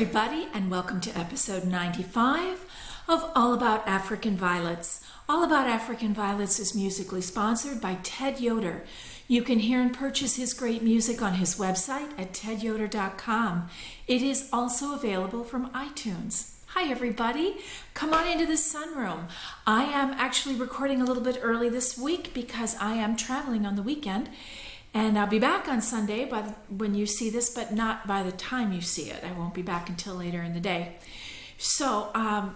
everybody, and welcome to episode 95 of All About African Violets. All About African Violets is musically sponsored by Ted Yoder. You can hear and purchase his great music on his website at tedyoder.com. It is also available from iTunes. Hi everybody, come on into the sunroom. I am actually recording a little bit early this week because I am traveling on the weekend. And I'll be back on Sunday when you see this, but not by the time you see it. I won't be back until later in the day. So I'm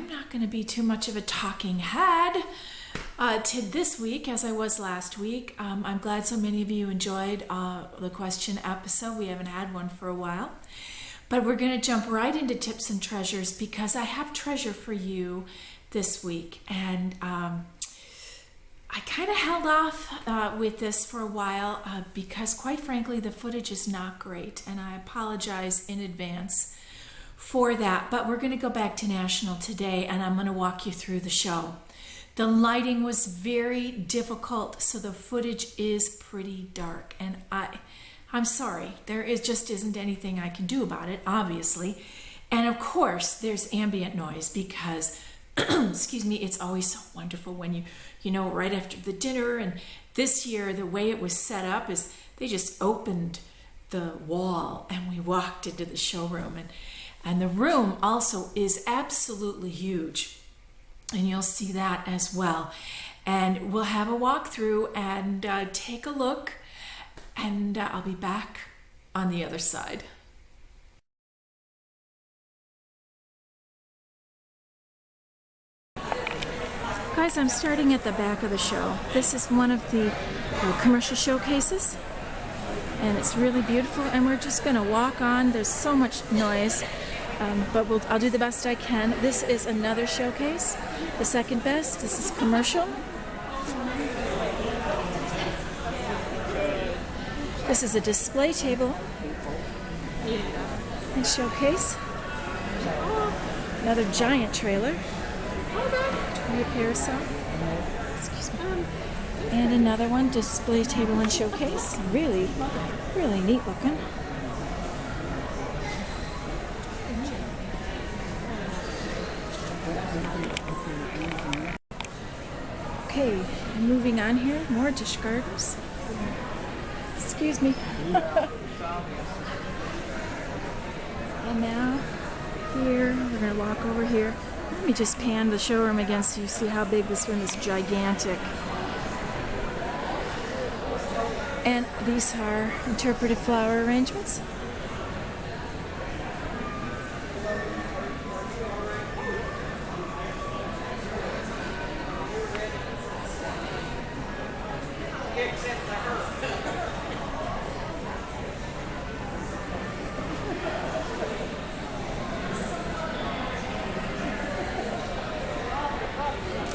not going to be too much of a talking head this week as I was last week. I'm glad so many of you enjoyed the question episode. We haven't had one for a while. But we're going to jump right into tips and treasures because I have treasure for you this week. And I kind of held off with this for a while because, quite frankly, the footage is not great, and I apologize in advance for that. But we're going to go back to National today, and I'm going to walk you through the show. The lighting was very difficult, so the footage is pretty dark, and I'm sorry. There just isn't anything I can do about it, obviously. And, of course, there's ambient noise because excuse me, it's always so wonderful when you know, right after the dinner. And this year, the way it was set up is they just opened the wall and we walked into the showroom. And the room also is absolutely huge. And you'll see that as well. And we'll have a walkthrough and take a look. And I'll be back on the other side. Guys, I'm starting at the back of the show. This is one of the commercial showcases, and it's really beautiful, and we're just going to walk on. There's so much noise, but I'll do the best I can. This is another showcase, the second best. This is commercial. This is a display table and showcase. Another giant trailer. Toya Parasol. Excuse me. And another one, display table and showcase. Really, really neat looking. Okay, moving on here, more dish gardens. Excuse me. And now, here, we're going to walk over here. Let me just pan the showroom again so you see how big this room is. Gigantic. And these are interpretive flower arrangements.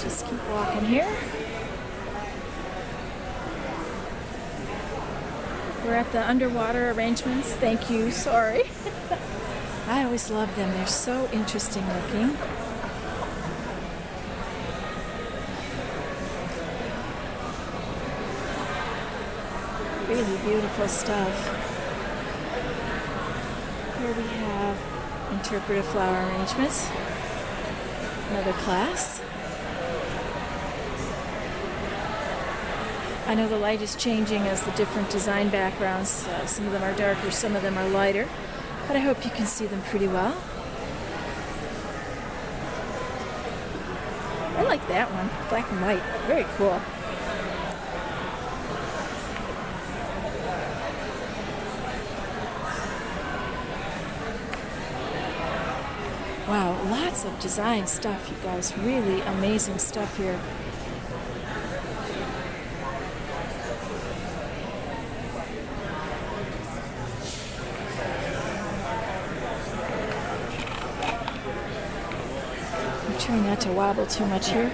Just keep walking here. We're at the underwater arrangements. Thank you. Sorry. I always love them. They're so interesting looking. Really beautiful stuff. Here we have interpretive flower arrangements. Another class. I know the light is changing as the different design backgrounds. Some of them are darker, some of them are lighter, but I hope you can see them pretty well. I like that one, black and white, very cool. Wow, lots of design stuff, you guys. Really amazing stuff here. Try not to wobble too much here.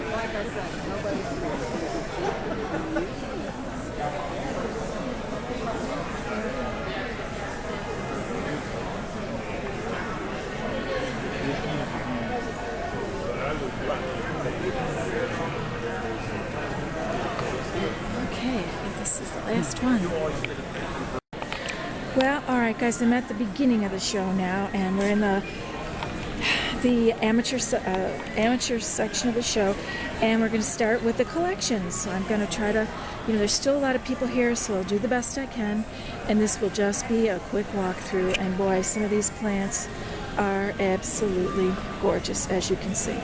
Okay, I think this is the last one. Well, all right, guys, I'm at the beginning of the show now, and we're in the amateur section of the show, and we're going to start with the collections. So I'm going to try to, there's still a lot of people here, so I'll do the best I can, and this will just be a quick walkthrough. And boy, some of these plants are absolutely gorgeous, as you can see.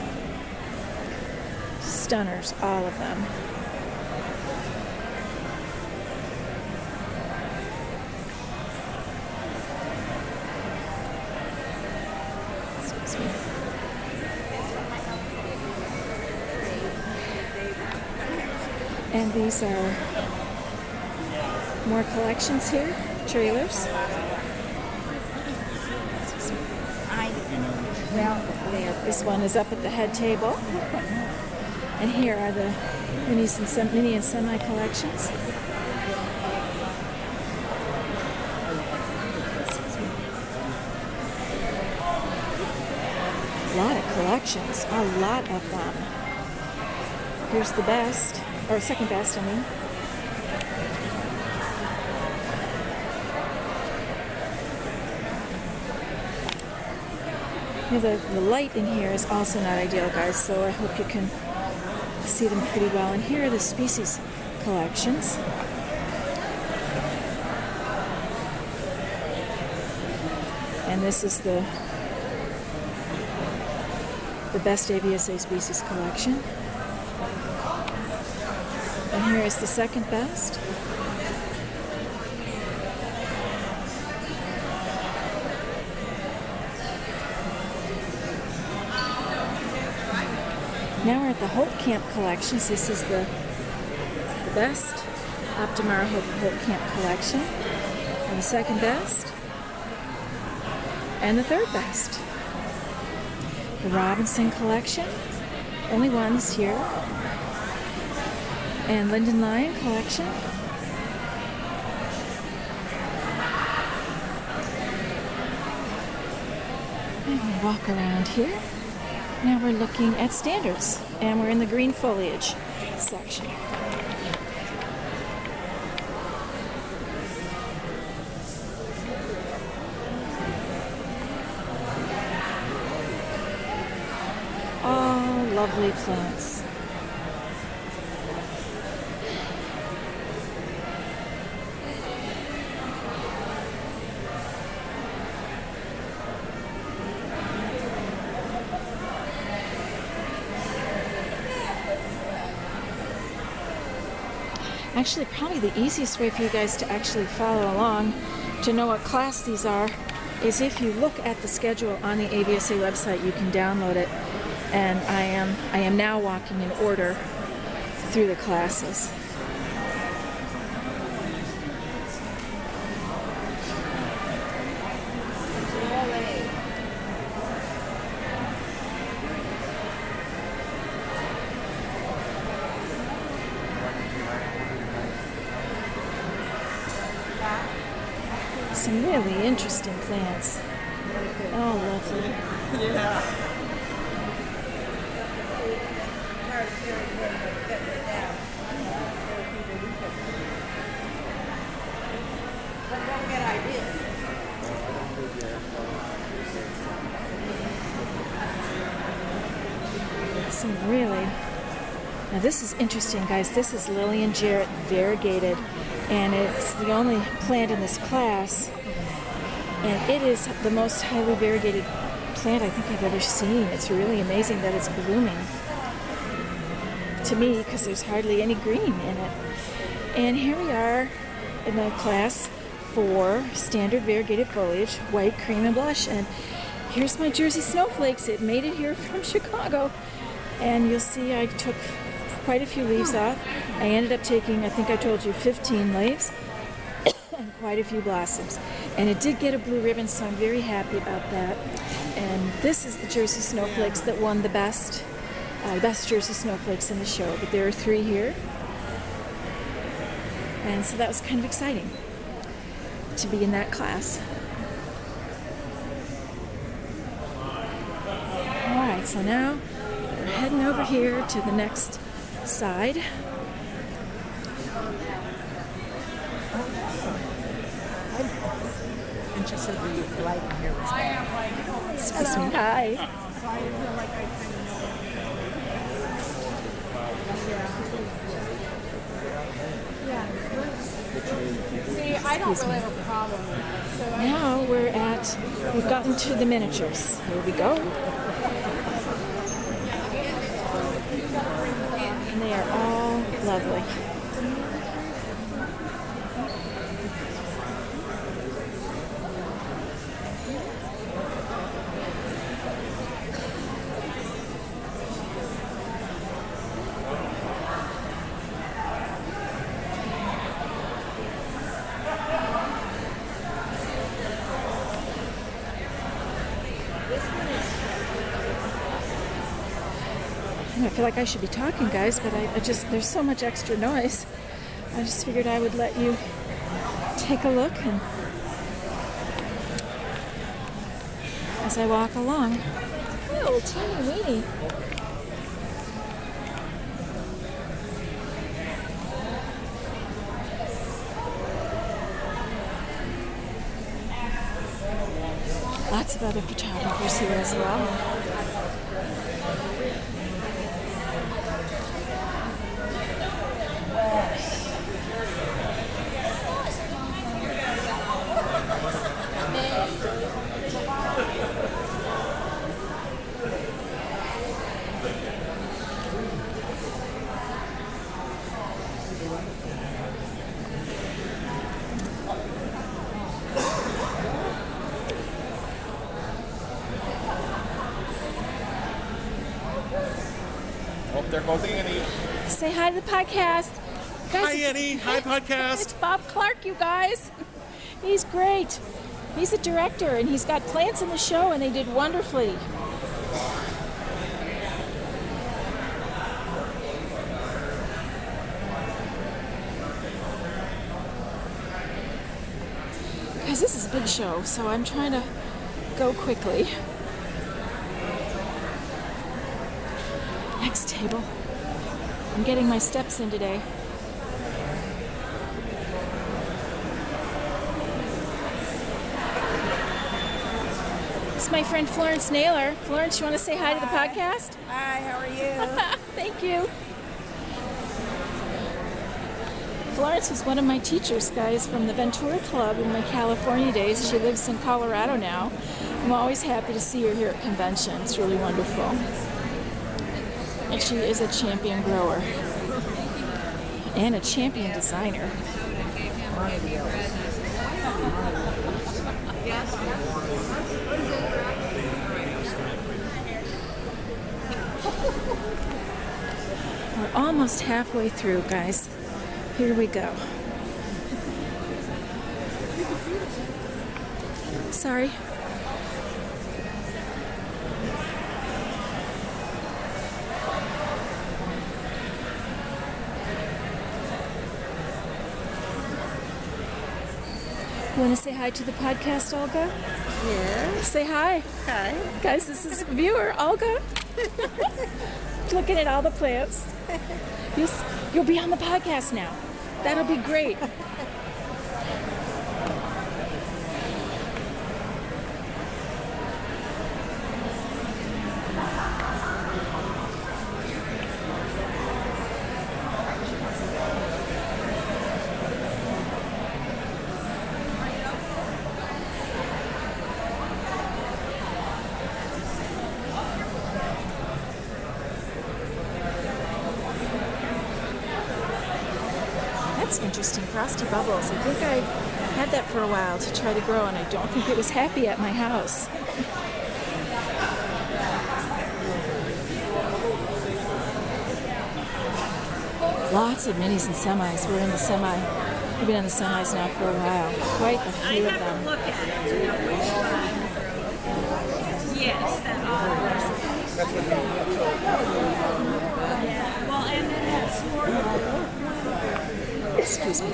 Stunners, all of them. And these are more collections here, trailers. This one is up at the head table. And here are the mini and semi collections. A lot of collections, a lot of them. Here's the best. Or second best, I mean. The light in here is also not ideal, guys, so I hope you can see them pretty well. And here are the species collections. And this is the best ABSA species collection. And here is the second best. Now we're at the Hope Camp collections. This is the best Optimara Hope Camp collection. And the second best. And the third best. The Robinson collection. Only one this year. And Linden Lion collection. And we walk around here. Now we're looking at standards, and we're in the green foliage section. All lovely plants. Actually, probably the easiest way for you guys to actually follow along to know what class these are is if you look at the schedule on the ABSA website. You can download it, and I am now walking in order through the classes. Some really interesting plants. Oh, lovely. Yeah. Some really. Now this is interesting, guys. This is Lillian Jarrett variegated, and it's the only plant in this class, and it is the most highly variegated plant I think I've ever seen. It's really amazing that it's blooming to me because there's hardly any green in it. And here we are in the class for standard variegated foliage, white, cream, and blush. And here's my Jersey Snowflakes. It made it here from Chicago, and you'll see I took quite a few leaves off. I ended up taking, I think I told you, 15 leaves and quite a few blossoms. And it did get a blue ribbon, so I'm very happy about that. And this is the Jersey Snowflakes that won the best Jersey Snowflakes in the show. But there are 3 here. And so that was kind of exciting to be in that class. All right, so now we're heading over here to the next side. And she said the lighting here was bad. Excuse me. Hi. So I feel like I kind of know. See, I don't really have a problem with that. So Now we've gotten to the miniatures. Here we go. And they are all lovely. I feel like I should be talking, guys, but I just, there's so much extra noise. I just figured I would let you take a look and as I walk along. Oh, teeny weeny. Lots of other photographers here as well. Oh, there goes Annie. Say hi to the podcast. Guys, Hi, Annie. Hi, It's podcast. Bob Clark, you guys. He's great. He's a director, and he's got plants in the show, and they did wonderfully. Guys, this is a big show, so I'm trying to go quickly. Next table. I'm getting my steps in today. This is my friend Florence Naylor. Florence, you want to say hi to the podcast? Hi, how are you? Thank you. Florence was one of my teachers, guys, from the Ventura Club in my California days. She lives in Colorado now. I'm always happy to see her here at convention. It's really wonderful. And she is a champion grower and a champion designer. We're almost halfway through, guys. Here we go. Sorry. You want to say hi to the podcast, Olga? Yes. Say hi. Hi. Guys, this is viewer Olga. Looking at all the plants. You'll be on the podcast now. That'll be great. That's interesting. Frosty Bubbles. I think I had that for a while to try to grow, and I don't think it was happy at my house. Lots of minis and semis. We're in the semi. We've been in the semis now for a while. Quite a few of them. Look at it. You know, which one? Yes, that yeah. Well, and then that sword. Excuse me.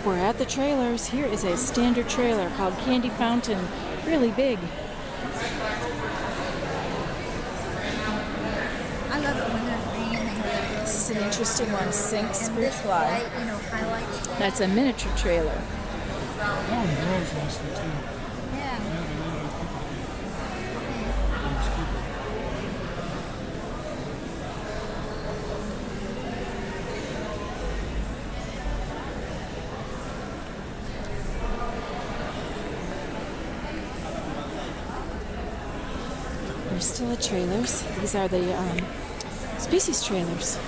We're at the trailers. Here is a standard trailer called Candy Fountain. Really big. I love it when there's green and they This is an interesting one. Sinks and Fruit this Fly. light, highlights. That's a miniature trailer. Oh, the girls lost it too. Yeah. We're still at trailers. These are the species trailers.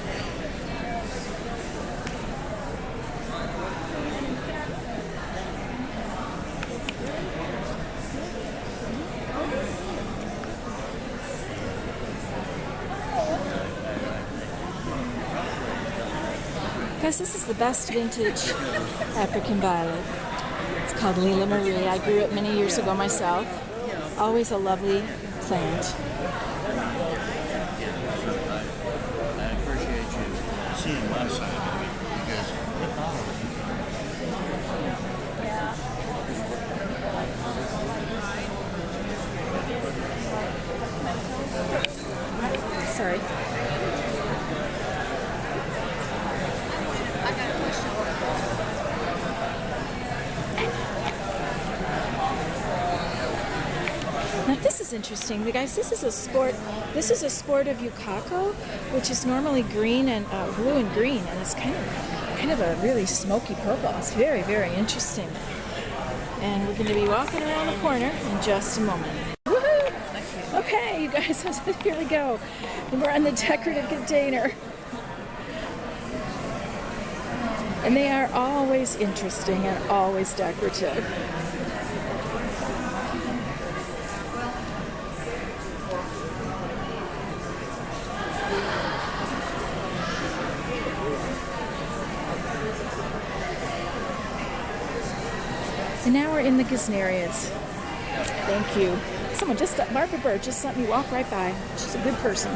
Guys, this is the best vintage African violet. It's called Lila Marie. I grew it many years ago myself. Always a lovely plant. I appreciate you seeing my side of it because Sorry. Now this is interesting, you guys. This is a sport. This is a sport of Ukako, which is normally green and blue and green, and it's kind of a really smoky purple. It's very, very interesting. And we're going to be walking around the corner in just a moment. Woohoo! Okay, you guys, here we go. We're on the decorative container. And they are always interesting and always decorative. And now we're in the Gesnerias. Thank you. Someone just, Barbara Bird just let me walk right by. She's a good person.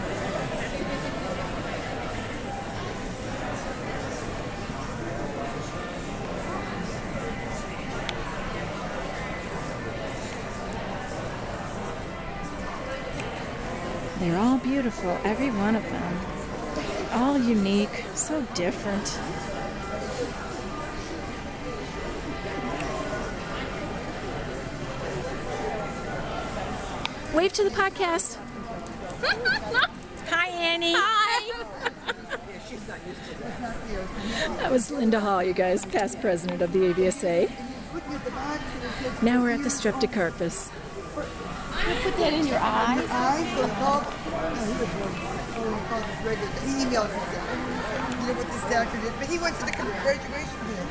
They're all beautiful, every one of them. All unique, so different. Wave to the podcast. Hi, Annie. Hi. That was Linda Hall, you guys, past president of the ABSA. Now we're at the Streptocarpus. Put that in your eye. So he called, he emailed us that. You know what this doctor did, but he went to the graduation dinner.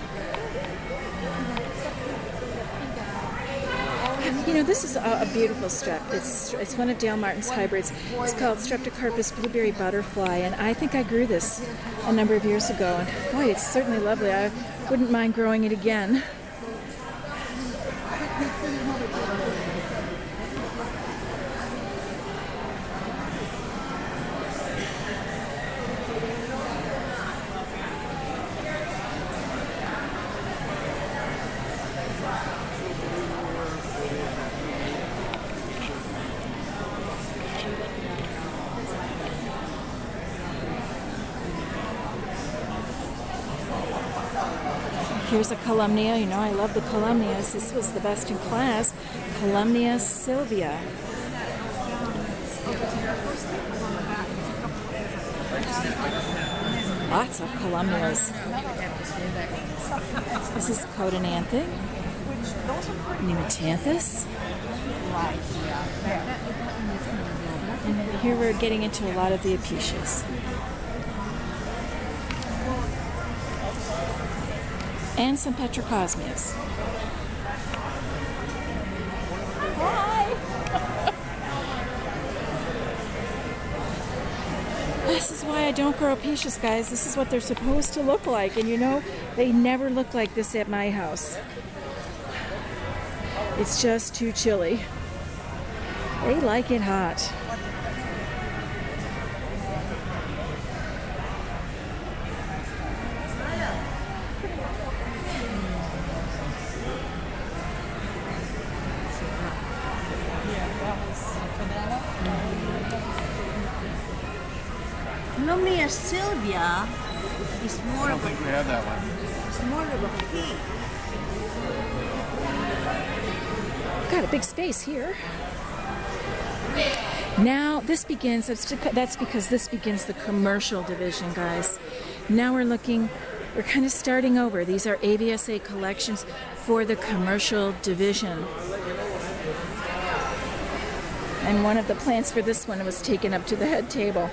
You know, this is a beautiful strep. It's one of Dale Martin's hybrids. It's called Streptocarpus blueberry butterfly, and I think I grew this a number of years ago. And boy, it's certainly lovely. I wouldn't mind growing it again. Here's a Columnia. You know, I love the Columnias. This was the best in class. Columnia sylvia. Lots of Columnias. This is Codonanthe. Pneumatanthus. And here we're getting into a lot of the Apicias. And some Petrocosmias. Hi! This is why I don't grow Apicias, guys. This is what they're supposed to look like. And you know, they never look like this at my house. It's just too chilly. They like it hot. Normally a Sylvia is more I don't of a, think we have that one. it's more of a pink. Got a big space here. Now this begins, that's because this begins the commercial division, guys. Now we're kind of starting over. These are AVSA collections for the commercial division. And one of the plants for this one was taken up to the head table.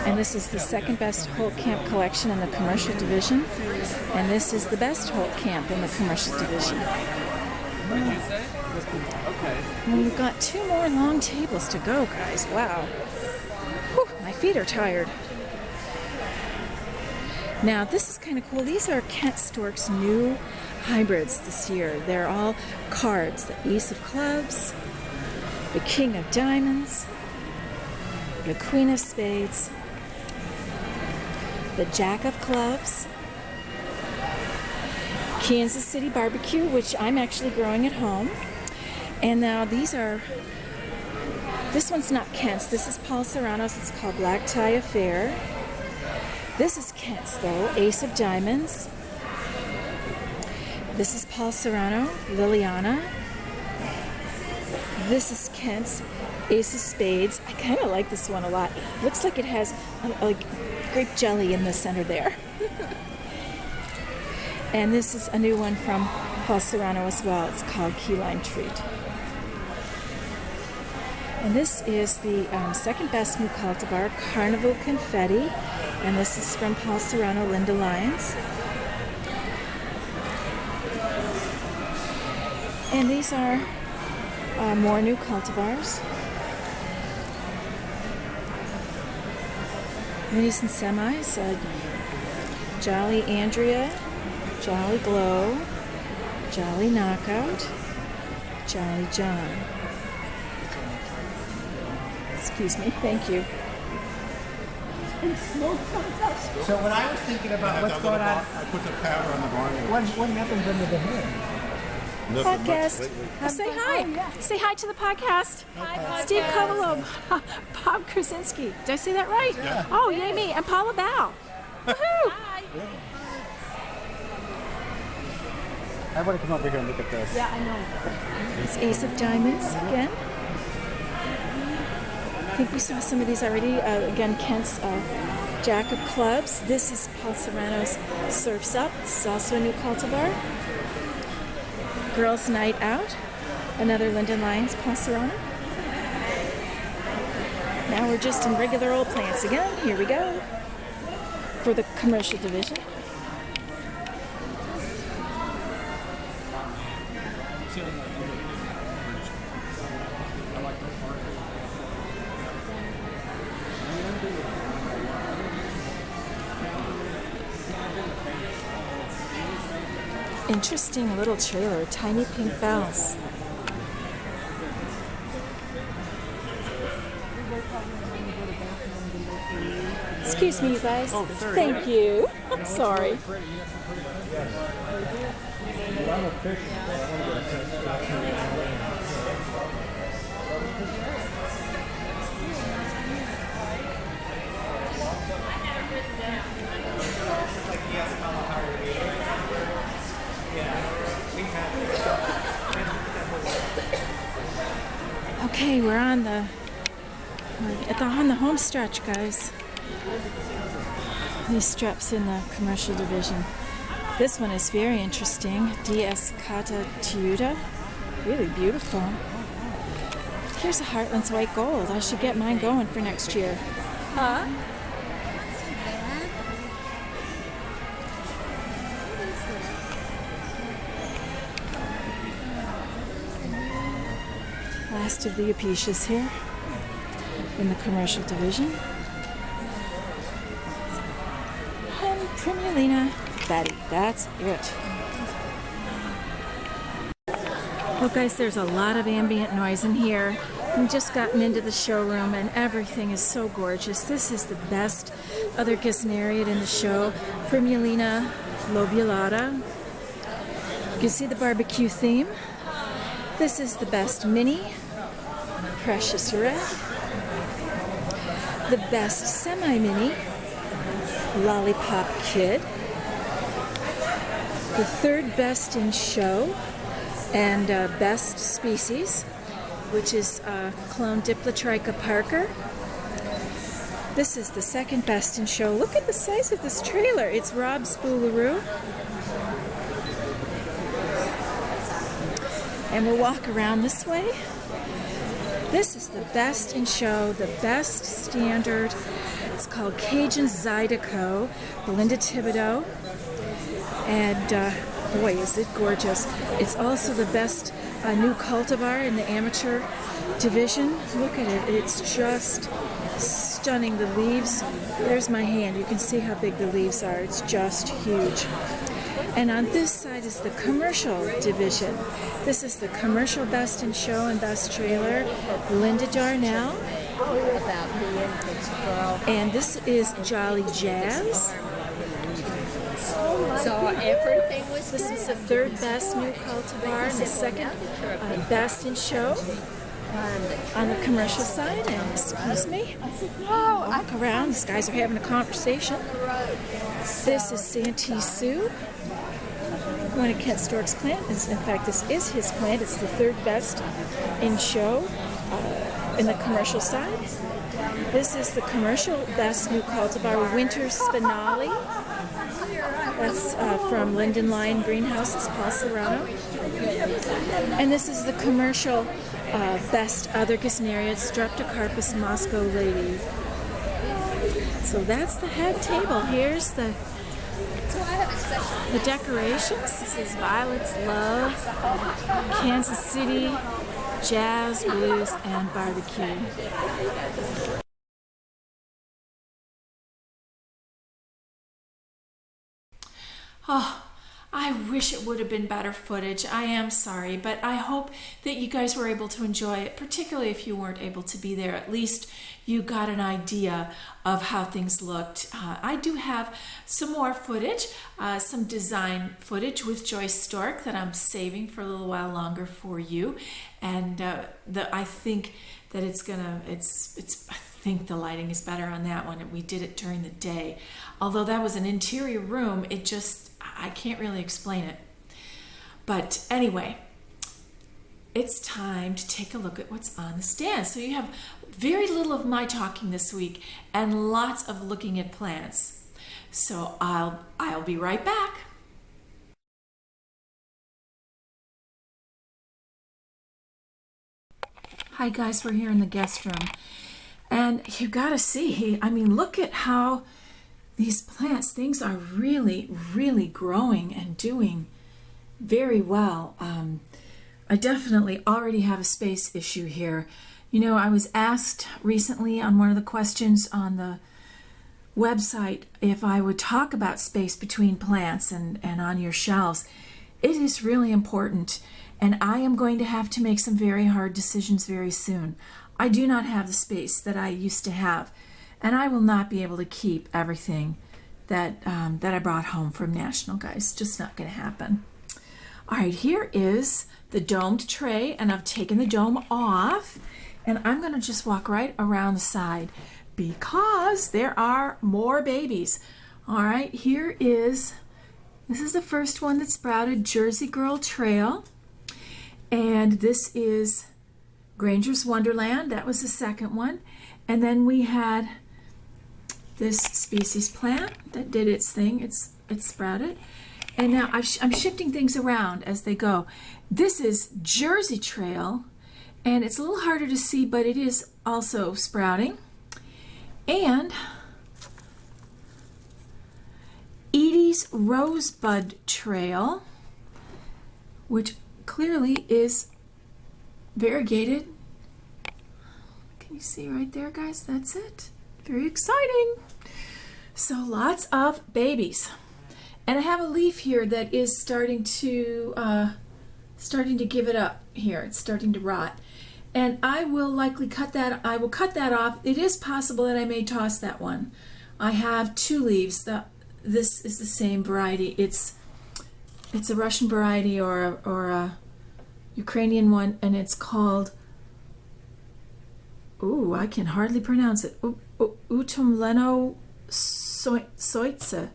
And this is the second best Holt Camp collection in the commercial division. And this is the best Holt Camp in the commercial division. And we've got 2 more long tables to go, guys. Wow. Whew, my feet are tired. Now, this is kind of cool. These are Kent Stork's new hybrids this year. They're all cards. The Ace of Clubs, the King of Diamonds, the Queen of Spades, the Jack of Clubs, Kansas City Barbecue, which I'm actually growing at home. And now this one's not Kent's. This is Paul Serrano's. It's called Black Tie Affair. This is Kent's, though, Ace of Diamonds. This is Paul Serrano, Liliana. This is Kent's Ace of Spades. I kind of like this one a lot. Looks like it has like grape jelly in the center there. And this is a new one from Paul Serrano as well. It's called Key Lime Treat. And this is the second best new cultivar, Carnival Confetti. And this is from Paul Serrano, Linda Lyons. And these are more new cultivars. Minis and semis. Jolly Andrea, Jolly Glow, Jolly Knockout, Jolly John. Excuse me, thank you. So when I was thinking about what's going on, I put the powder on the barn. what happens under the hair? Podcast. Say hi. Say hi to the podcast. Hi, Steve Kovalo, Bob Krasinski. Did I say that right? Yeah. Oh, yay me. And Paula Bow. Woohoo! I want to come over here and look at this. Yeah, I know. It's Ace of Diamonds again. I think we saw some of these already. Again, Kent's Jack of Clubs. This is Paul Serrano's Surf's Up. This is also a new cultivar. Girls Night Out. Another Linda Lyons, Paul Serrano. Now we're just in regular old plants again. Here we go. For the commercial division. Interesting little trailer, Tiny Pink Bells. Excuse me, you guys. Thank you. I'm sorry. Okay, we're on the home stretch, guys. These straps in the commercial division. This one is very interesting. DS Cata Tiuda. Really beautiful. Here's a Heartland's White Gold. I should get mine going for next year. Huh? Last of the Apicias here in the commercial division. And Primulina Betty. That's it. Well, guys, there's a lot of ambient noise in here. We've just gotten into the showroom and everything is so gorgeous. This is the best other Gesneriad in the show, Primulina lobulata. You can see the barbecue theme. This is the best mini, Precious Red. The best semi-mini, Lollipop Kid. The third best in show and best species, which is clone Diplotricha parker. This is the second best in show. Look at the size of this trailer. It's Rob Spoolaroo. And we'll walk around this way. This is the best in show, the best standard. It's called Cajun Zydeco, Belinda Thibodeau. And boy, is it gorgeous. It's also the best new cultivar in the amateur division. Look at it. It's just stunning. The leaves, there's my hand. You can see how big the leaves are. It's just huge. And on this side is the commercial division. This is the commercial best in show and best trailer, Linda Darnell. And this is Jolly Jazz. So everything was This is the third best new cultivar and the second best in show on the commercial side. And excuse me, walk around. These guys are having a conversation. This is Santee Sue, one of Kent Stork's plant. In fact, this is his plant. It's the third best in show in the commercial side. This is the commercial best new cultivar, Winter Spinali. That's from Linden Lion Greenhouses, Paul Serrano. And this is the commercial best other Gesneriad, Streptocarpus Moscow Lady. So that's the head table. Here's the decorations. This is Violet's Love, Kansas City, Jazz, Blues, and Barbecue. Oh, I wish it would have been better footage. I am sorry, but I hope that you guys were able to enjoy it, particularly if you weren't able to be there. At least you got an idea of how things looked. I do have some more footage, some design footage with Joyce Stork that I'm saving for a little while longer for you. And I think that I think the lighting is better on that one, and we did it during the day. Although that was an interior room, I can't really explain it. But anyway, it's time to take a look at what's on the stand. So you have very little of my talking this week and lots of looking at plants. So I'll be right back. Hi guys, we're here in the guest room. And you gotta see, I mean, look at how these plants, things are really, really growing and doing very well. I definitely already have a space issue here. You know, I was asked recently on one of the questions on the website if I would talk about space between plants and on your shelves. It is really important, and I am going to have to make some very hard decisions very soon. I do not have the space that I used to have, and I will not be able to keep everything that I brought home from National, guys. Just not going to happen. All right, here is the domed tray, and I've taken the dome off, and I'm going to just walk right around the side because there are more babies. All right, this is the first one that sprouted, Jersey Girl Trail, and this is Granger's Wonderland. That was the second one. And then we had this species plant that did its thing. It's sprouted. And now I'm shifting things around as they go. This is Jersey Trail, and it's a little harder to see, but it is also sprouting. And Edie's Rosebud Trail, which clearly is variegated. Can you see right there, guys? That's it. Very exciting. So lots of babies. And I have a leaf here that is starting to give it up. here. It's starting to rot. And I will likely cut that. I will cut that off. It is possible that I may toss that one. I have 2 leaves. This is the same variety. It's a Russian variety or a Ukrainian one, and it's called, ooh, I can hardly pronounce it. Utumleno Soitsa.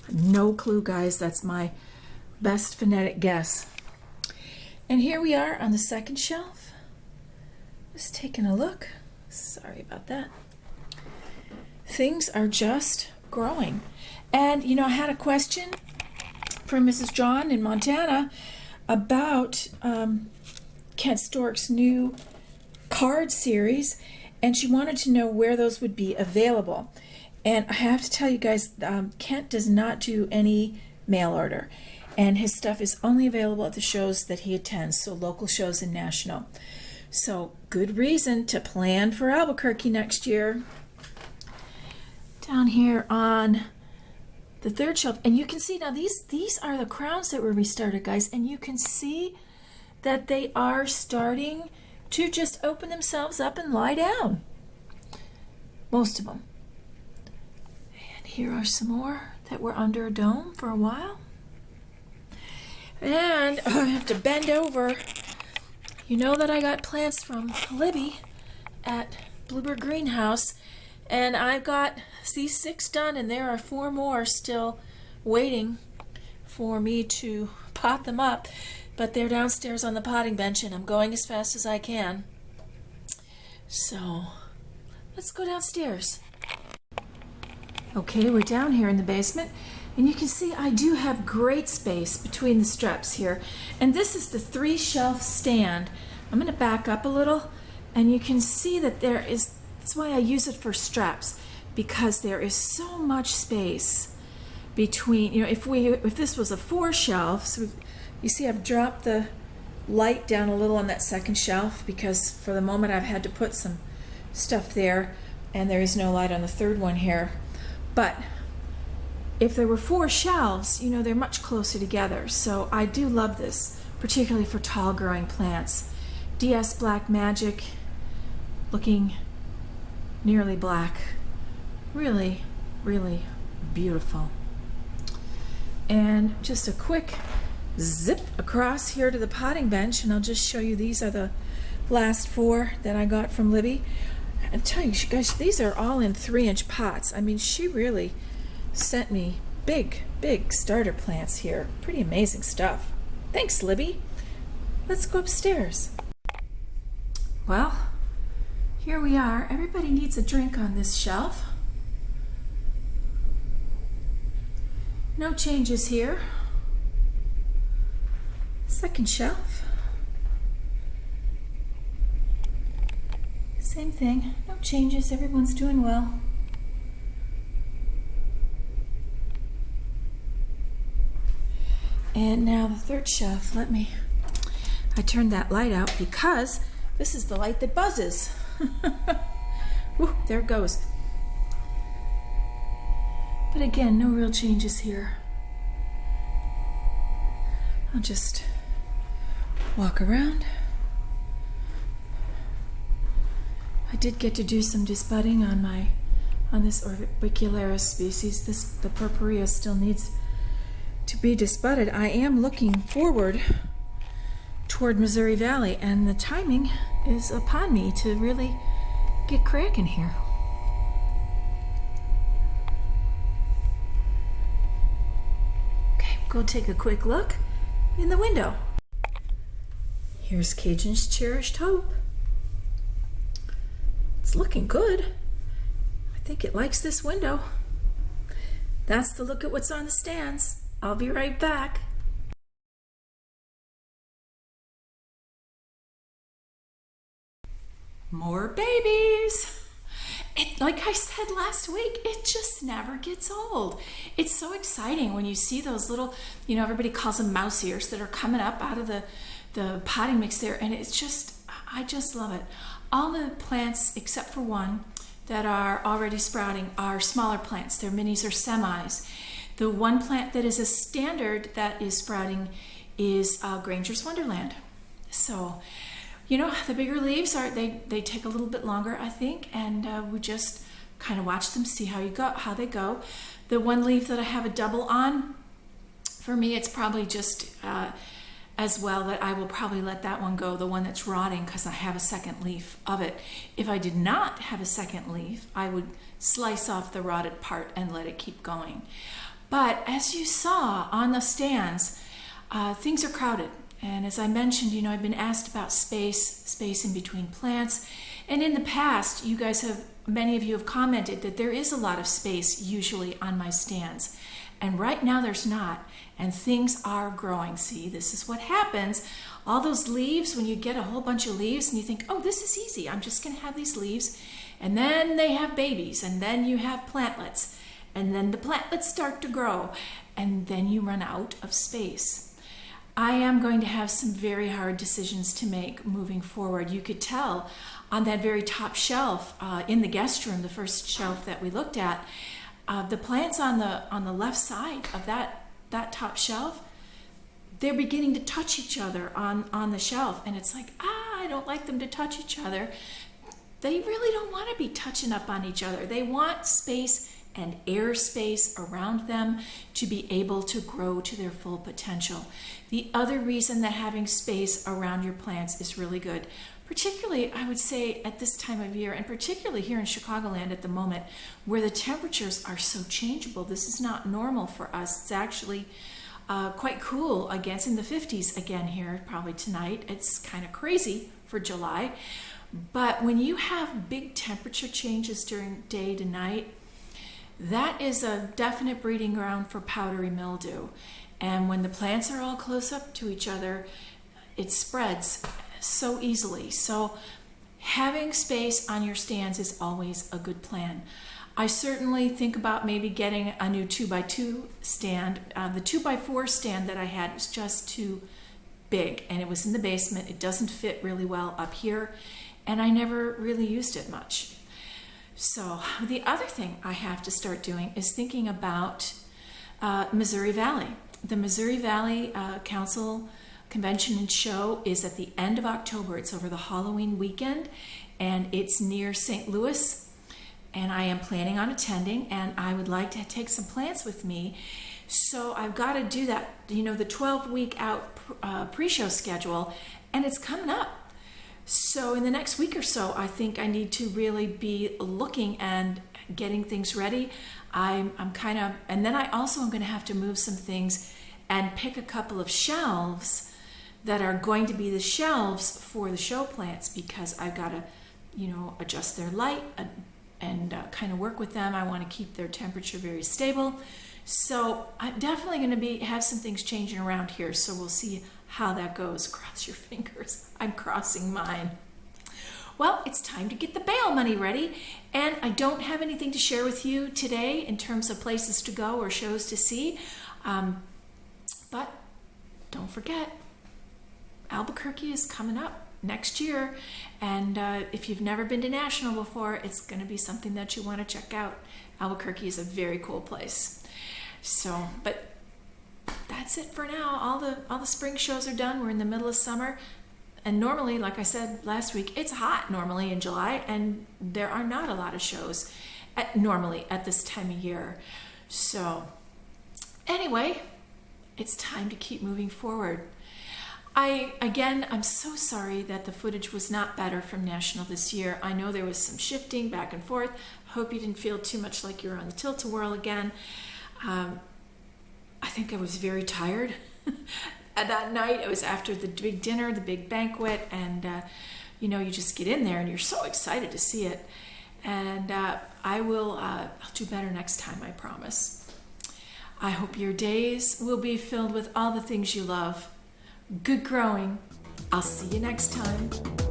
No clue, guys. That's my best phonetic guess. And here we are on the second shelf. Just taking a look. Sorry about that. Things are just growing. And, you know, I had a question from Mrs. John in Montana about Kent Stork's new card series, and she wanted to know where those would be available. And I have to tell you guys, Kent does not do any mail order, and his stuff is only available at the shows that he attends, so local shows and national. So good reason to plan for Albuquerque next year. Down here on the third shelf, and you can see now these are the crowns that were restarted, guys, and you can see that they are starting to just open themselves up and lie down. Most of them. And here are some more that were under a dome for a while. And I have to bend over. You know that I got plants from Libby at Bluebird Greenhouse, and I've got these 6 done, and there are 4 more still waiting for me to pot them up, but they're downstairs on the potting bench, and I'm going as fast as I can. So let's go downstairs. Okay, we're down here in the basement, and you can see I do have great space between the steps here. And this is the 3-shelf stand. I'm going to back up a little, and you can see that that's why I use it for straps, because there is so much space between, you know, if this was a 4-shelf, so you see I've dropped the light down a little on that second shelf because for the moment I've had to put some stuff there, and there is no light on the third one here. But if there were 4 shelves, you know, they're much closer together. So I do love this, particularly for tall growing plants. DS Black Magic, looking nearly black. Really, really beautiful. And just a quick zip across here to the potting bench, and I'll just show you, these are the last 4 that I got from Libby. And tell you guys, these are all in 3-inch pots. I mean, she really sent me big starter plants here. Pretty amazing stuff. Thanks, Libby. Let's go upstairs. Well, here we are. Everybody needs a drink on this shelf. No changes here. Second shelf. Same thing, no changes, everyone's doing well. And now the third shelf, I turned that light out because this is the light that buzzes. Woo, there it goes. But again, no real changes here. I'll just walk around. I did get to do some disbudding on this Orbicularis species. The purpurea still needs to be disbudded. I am looking forward toward Missouri Valley, and the timing is upon me to really get cracking here. Okay, go take a quick look in the window. Here's Cajun's Cherished Hope. It's looking good. I think it likes this window. That's the look at what's on the stands. I'll be right back. More babies. Like I said last week, it just never gets old. It's so exciting when you see those little, you know, everybody calls them mouse ears that are coming up out of the potting mix there, and it's just, I just love it. All the plants except for one that are already sprouting are smaller plants. They're minis or semis. The one plant that is a standard that is sprouting is Granger's Wonderland. So, you know, the bigger leaves they take a little bit longer, I think, and we just kind of watch them, see how they go. The one leaf that I have a double on, for me, it's probably just as well that I will probably let that one go, the one that's rotting, because I have a second leaf of it. If I did not have a second leaf, I would slice off the rotted part and let it keep going. But as you saw on the stands, things are crowded. And as I mentioned, you know, I've been asked about space in between plants. And in the past, many of you have commented that there is a lot of space usually on my stands. And right now there's not. And things are growing. See, this is what happens. All those leaves, when you get a whole bunch of leaves and you think, oh, this is easy. I'm just going to have these leaves. And then they have babies. And then you have plantlets. And then the plantlets start to grow. And then you run out of space. I am going to have some very hard decisions to make moving forward. You could tell on that very top shelf in the guest room, the first shelf that we looked at, the plants on the left side of that top shelf, they're beginning to touch each other on the shelf. And it's like, I don't like them to touch each other. They really don't want to be touching up on each other. They want space and airspace around them to be able to grow to their full potential. The other reason that having space around your plants is really good, particularly I would say at this time of year, and particularly here in Chicagoland at the moment, where the temperatures are so changeable. This is not normal for us. It's actually quite cool again. It's in the 50s again here, probably tonight. It's kind of crazy for July. But when you have big temperature changes during day to night, that is a definite breeding ground for powdery mildew. And when the plants are all close up to each other, it spreads so easily. So having space on your stands is always a good plan. I certainly think about maybe getting a new 2x2 stand. The 2x4 stand that I had was just too big, and it was in the basement. It doesn't fit really well up here, and I never really used it much. So the other thing I have to start doing is thinking about Missouri Valley. The Missouri Valley Council Convention and Show is at the end of October. It's over the Halloween weekend, and it's near St. Louis. And I am planning on attending, and I would like to take some plants with me. So I've got to do that, you know, the 12-week out pre-show schedule, and it's coming up. So in the next week or so, I think I need to really be looking and getting things ready. I'm kind of, and then I also am going to have to move some things and pick a couple of shelves that are going to be the shelves for the show plants, because I've got to, you know, adjust their light and kind of work with them. I want to keep their temperature very stable. So I'm definitely going to have some things changing around here. So we'll see how that goes. Cross your fingers. I'm crossing mine. Well, it's time to get the bail money ready, and I don't have anything to share with you today in terms of places to go or shows to see, but don't forget, Albuquerque is coming up next year, and if you've never been to National before, it's going to be something that you want to check out. Albuquerque is a very cool place. So, but that's it for now. All the spring shows are done. We're in the middle of summer. And normally, like I said last week, it's hot normally in July, and there are not a lot of shows normally at this time of year. So anyway, it's time to keep moving forward. I'm so sorry that the footage was not better from National this year. I know there was some shifting back and forth. Hope you didn't feel too much like you were on the tilt-a-whirl again. I think I was very tired. That night, it was after the big dinner, the big banquet, and you just get in there and you're so excited to see it. And I'll do better next time, I promise. I hope your days will be filled with all the things you love. Good growing. I'll see you next time.